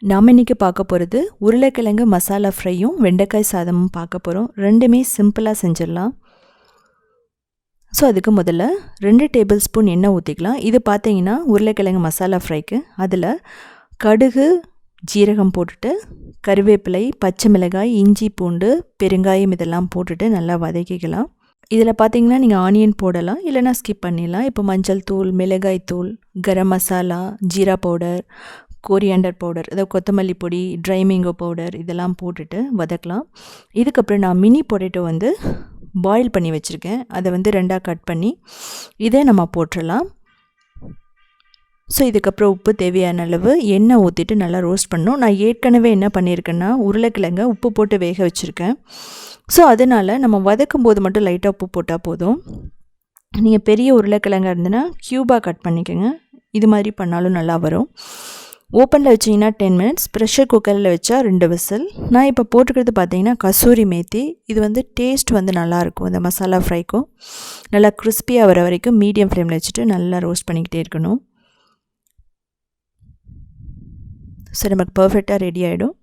நாம் இன்றைக்கி பார்க்க போகிறது உருளைக்கிழங்கு மசாலா ஃப்ரையும் வெண்டைக்காய் சாதமும் பார்க்க போகிறோம். ரெண்டுமே சிம்பிளாக செஞ்சிடலாம். ஸோ அதுக்கு முதல்ல 2 டேபிள் ஸ்பூன் எண்ணெய் ஊற்றிக்கலாம். இது பார்த்தீங்கன்னா உருளைக்கிழங்கு மசாலா ஃப்ரைக்கு. அதில் கடுகு ஜீரகம் போட்டுட்டு கருவேப்பிலை, பச்சை மிளகாய், இஞ்சி பூண்டு, பெருங்காயம் இதெல்லாம் போட்டுட்டு நல்லா வதக்கிக்கலாம். இதில் பார்த்தீங்கன்னா நீங்கள் ஆனியன் போடலாம், இல்லைனா ஸ்கிப் பண்ணிடலாம். இப்போ மஞ்சள் தூள், மிளகாய் தூள், garam masala, jeera powder, coriander powder, அதாவது கொத்தமல்லி பொடி, ட்ரை மேங்கோ பவுடர் இதெல்லாம் போட்டுட்டு வதக்கலாம். இதுக்கப்புறம் நான் மினி பொட்டேட்டோ வந்து பாயில் பண்ணி வச்சுருக்கேன். அதை வந்து 2ஆக கட் பண்ணி இதே நம்ம போட்டுடலாம். ஸோ இதுக்கப்புறம் உப்பு தேவையான அளவு எண்ணெய் ஊற்றிட்டு நல்லா ரோஸ்ட் பண்ணணும். நான் ஏற்கனவே என்ன பண்ணியிருக்கேன்னா உருளைக்கிழங்க உப்பு போட்டு வேக வச்சுருக்கேன். ஸோ அதனால் நம்ம வதக்கும் போது மட்டும் லைட்டாக உப்பு போட்டால் போதும். நீங்கள் பெரிய உருளைக்கிழங்காக இருந்ததுன்னா க்யூபாக கட் பண்ணிக்கோங்க. இது மாதிரி பண்ணாலும் நல்லா வரும். ஓப்பனில் வச்சிங்கன்னா 10 மினிட்ஸ், ப்ரெஷர் குக்கரில் வச்சா 2 விசில். நான் இப்போ போட்டுக்கிறது பார்த்தீங்கன்னா கசூரி மேத்தி. இது வந்து டேஸ்ட் வந்து நல்லாயிருக்கும். இந்த மசாலா ஃப்ரைக்கும் நல்லா கிறிஸ்பியாக வர வரைக்கும் மீடியம் ஃப்ளேமில் வச்சுட்டு நல்லா ரோஸ்ட் பண்ணிக்கிட்டே இருக்கணும். ஸோ நமக்கு பர்ஃபெக்டாக ரெடி ஆகிடும்.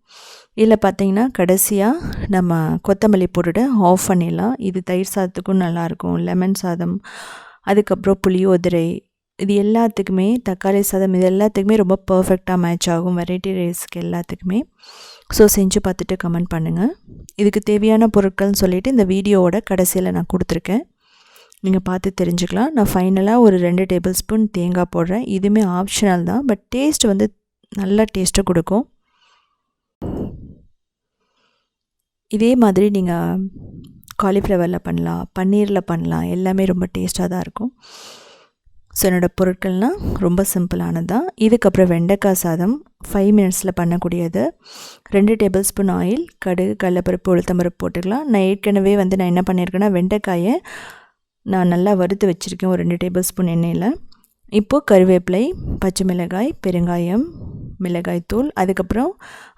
இதில் பார்த்தீங்கன்னா கடைசியாக நம்ம கொத்தமல்லி போட்டுட்டு ஆஃப் பண்ணிடலாம். இது தயிர் சாதத்துக்கும் நல்லாயிருக்கும், லெமன் சாதம், அதுக்கப்புறம் புளியோதரை, இது எல்லாத்துக்குமே, தக்காளி சாதம், இது எல்லாத்துக்குமே ரொம்ப பர்ஃபெக்டாக மேட்ச் ஆகும், வெரைட்டி ரைஸ்க்கு எல்லாத்துக்குமே. ஸோ செஞ்சு பார்த்துட்டு கமெண்ட் பண்ணுங்கள். இதுக்கு தேவையான பொருட்கள்னு சொல்லிவிட்டு இந்த வீடியோவோட கடைசியில் நான் கொடுத்துருக்கேன், நீங்கள் பார்த்து தெரிஞ்சுக்கலாம். நான் ஃபைனலாக ஒரு 2 டேபிள் ஸ்பூன் தேங்காய் போடுறேன். இதுவுமே ஆப்ஷனல் தான், பட் டேஸ்ட் வந்து நல்ல டேஸ்ட்டை கொடுக்கும். இதே மாதிரி நீங்கள் காலிஃப்ளவரில் பண்ணலாம், பன்னீரில் பண்ணலாம், எல்லாமே ரொம்ப டேஸ்ட்டாக தான் இருக்கும். ஸோ என்னோடய பொருட்கள்னால் ரொம்ப சிம்பிளானது தான். இதுக்கப்புறம் வெண்டைக்காய் சாதம் 5 மினிட்ஸில் பண்ணக்கூடியது. 2 டேபிள் ஸ்பூன் ஆயில், கடுகு, கடலைப்பருப்பு, உளுத்தம்பருப்பு போட்டுக்கலாம். நான் ஏற்கனவே வந்து நான் என்ன பண்ணியிருக்கேன்னா வெண்டைக்காயை நான் நல்லா வறுத்து வச்சுருக்கேன் ஒரு 2 டேபிள் ஸ்பூன் எண்ணெயில். இப்போது கருவேப்பிலை, பச்சை மிளகாய், பெருங்காயம், மிளகாய் தூள், அதுக்கப்புறம்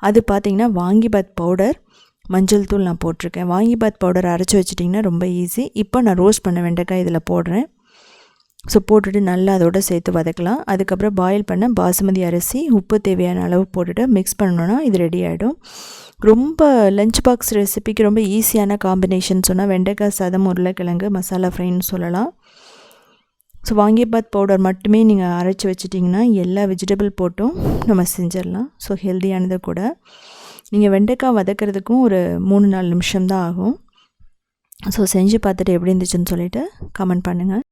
அது பார்த்திங்கன்னா வாங்கிபாத் பவுடர், மஞ்சள் தூள் நான் போட்டிருக்கேன். வாங்கிபாத் பவுடர் அரைச்சி வச்சிட்டிங்கன்னா ரொம்ப ஈஸி. இப்போ நான் ரோஸ்ட் பண்ண வெண்டைக்காய் இதில் போடுறேன். ஸோ போட்டுட்டு நல்லா அதோடு சேர்த்து வதக்கலாம். அதுக்கப்புறம் பாயில் பண்ண பாசுமதி அரிசி, உப்பு தேவையான அளவு போட்டுட்டு மிக்ஸ் பண்ணோன்னா இது ரெடி ஆகிடும். ரொம்ப லஞ்ச் பாக்ஸ் ரெசிபிக்கு ரொம்ப ஈஸியான காம்பினேஷன் சொன்னால் வெண்டைக்காய் சாதம், உருளைக்கிழங்கு மசாலா ஃப்ரைன்னு சொல்லலாம். ஸோ வாங்கிபாத் பவுடர் மட்டுமே நீங்கள் அரைச்சி வச்சிட்டிங்கன்னா எல்லா வெஜிடபிள் போட்டும் நம்ம செஞ்சிடலாம். ஸோ ஹெல்த்தியானது கூட. நீங்கள் வெண்டைக்காய் வதக்கிறதுக்கும் ஒரு 3-4 நிமிஷம் தான் ஆகும். ஸோ செஞ்சு பார்த்துட்டு எப்படி இருந்துச்சுன்னு சொல்லிவிட்டு கமெண்ட் பண்ணுங்கள்.